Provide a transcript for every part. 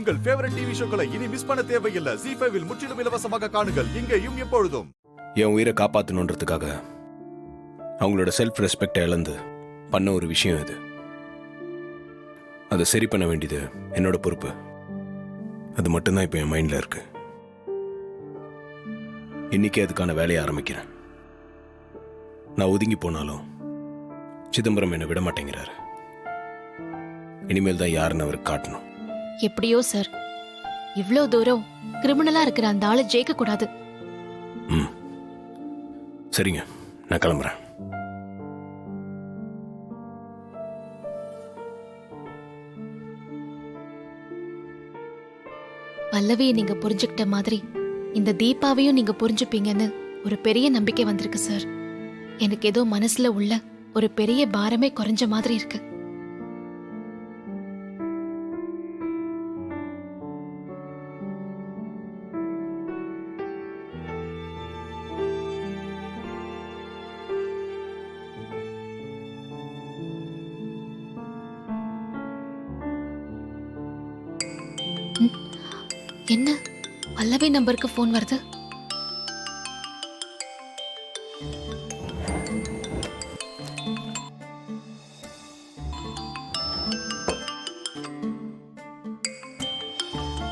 உங்கள் favourite TV ஷோக்களை இனி miss பண்ண தேவையில்லை. ZEE5 இல் முற்றிலும் இலவசமாக காணுங்கள். இங்கேயும் எப்பொழுதும். என் உயிரை காப்பாற்றணுன்றதுக்காக அவங்களோட செல்ஃப் ரெஸ்பெக்டை இழந்து பண்ண ஒரு விஷயம் இது. அதை சரி பண்ண வேண்டியது என்னோட பொறுப்பு. அது மட்டும்தான் இப்போ என் மைண்டில் இருக்கு. இன்னைக்கே அதுக்கான வேலையை ஆரம்பிக்கிறேன். நான் ஒதுங்கி போனாலும் சிதம்பரம் என்னை விட மாட்டேங்கிறாரு. இனிமேல் தான் யாருன்னு அவருக்கு காட்டணும். எப்படியோ சார், இவ்ளோ தூரம் கிரிமினலா இருக்கிற அந்த ஆளை ஜெயிக்க கூடாது. சரிங்க, நான் கிளம்புறேன். பல்லவியை நீங்க புரிஞ்சுக்கிட்ட மாதிரி இந்த தீபாவையும் நீங்க புரிஞ்சுப்பீங்கன்னு ஒரு பெரிய நம்பிக்கை வந்திருக்கு சார். எனக்கு ஏதோ மனசுல உள்ள ஒரு பெரிய பாரமே குறைஞ்ச மாதிரி இருக்கு. என்ன பல்லவி நம்பருக்கு போன் வருது?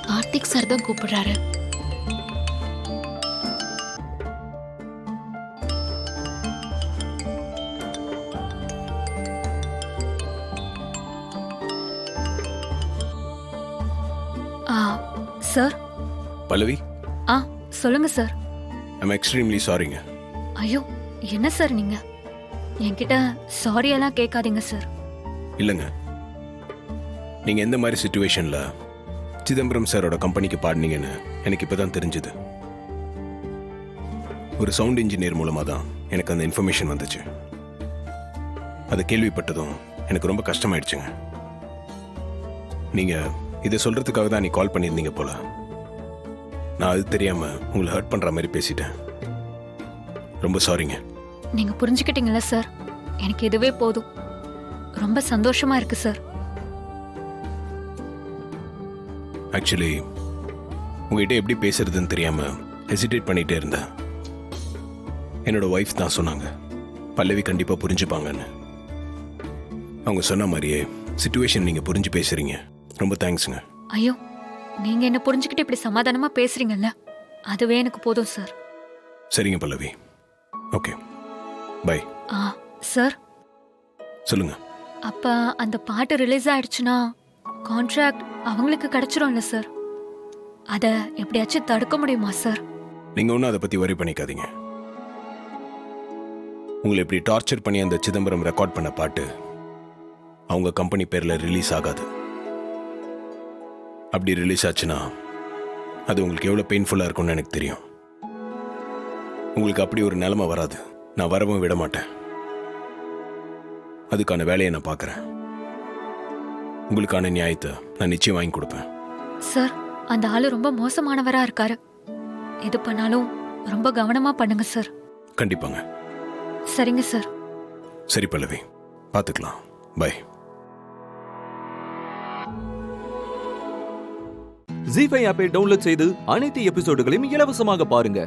கார்த்திக் சார் தான் கூப்பிடுறாரு. சார். பல்லவி, சொல்லுங்க சார். ஐம் எக்ஸ்ட்ரீம்லி சாரிங்க. ஐயோ, என்ன சார் நீங்க என்கிட்ட சாரி எல்லாம் கேட்காதீங்க சார். இல்லைங்க, நீங்க எந்த மாதிரி சிச்சுவேஷன்ல சிதம்பரம் சாரோட கம்பெனிக்கு பாடினீங்கன்னு எனக்கு இப்பதான் தெரிஞ்சது. ஒரு சவுண்ட் இன்ஜினியர் மூலமா தான் எனக்கு அந்த இன்ஃபர்மேஷன் வந்துச்சு. அதை கேள்விப்பட்டதும் எனக்கு ரொம்ப கஷ்டமாயிடுச்சுங்க. நீங்க இதை சொல்றதுக்காக தான் நீ கால் பண்ணியிருந்தீங்க போல. நான் அது தெரியாம உங்களை ஹர்ட் பண்ற மாதிரி பேசிட்டேன். ரொம்ப சாரிங்க. நீங்க புரிஞ்சுக்கிட்டீங்களா சார்? எனக்கு இதுவே போதும். ரொம்ப சந்தோஷமா இருக்கு சார். ஆக்சுவலி உங்ககிட்ட எப்படி பேசுறதுன்னு தெரியாம ஹெசிடேட் பண்ணிட்டே இருந்தேன். என்னோட ஒய்ஃப் தான் சொன்னாங்க, பல்லவி கண்டிப்பா புரிஞ்சுப்பாங்கன்னு. அவங்க சொன்ன மாதிரியே சிச்சுவேஷன் நீங்க புரிஞ்சு பேசுறீங்க. ரொம்ப தேங்க்ஸுங்க. ஐயோ, நீங்க என்ன புரிஞ்சுக்கிட்டு இப்படி சமாதானமா பேசுறீங்கல்ல, அதுவே எனக்கு போதும் சார். சரிங்க பல்லவி, ஓகே பை. சார், சொல்லுங்க. அப்ப அந்த பாட்டு ரிலீஸ் ஆயிடுச்சுன்னா கான்ட்ராக்ட் அவங்களுக்கு கிடைச்சிரும்ல சார்? அத எப்படியாச்சும் தடுக்க முடியுமா சார்? நீங்க ஒன்றும் அதை பத்தி வரி பண்ணிக்காதீங்க. உங்களை இப்படி டார்ச்சர் பண்ணி அந்த சிதம்பரம் ரெக்கார்ட் பண்ண பாட்டு அவங்க கம்பெனி பேர்ல ரிலீஸ் ஆகாது. அப்படி ரிலீஸ் ஆச்சுன்னா அது உங்களுக்கு எவ்வளோ பெயின்ஃபுல்லாக இருக்கும்னு எனக்கு தெரியும். உங்களுக்கு அப்படி ஒரு நிலைமை வராது. நான் வரவும் விட மாட்டேன். அதுக்கான வேலையை நான் பார்க்குறேன். உங்களுக்கான நியாயத்தை நான் நிச்சயம் வாங்கி கொடுப்பேன். சார், அந்த ஆளு ரொம்ப மோசமானவரா இருக்காரு. எது பண்ணாலும் ரொம்ப கவனமா பண்ணுங்க சார். கண்டிப்பாங்க. சரிங்க சார். சரி பல்லவி, பார்த்துக்கலாம். பை. ZEE5 ஆப்பை டவுன்லோட் செய்து அனைத்து எபிசோடுகளையும் இலவசமாக பாருங்க.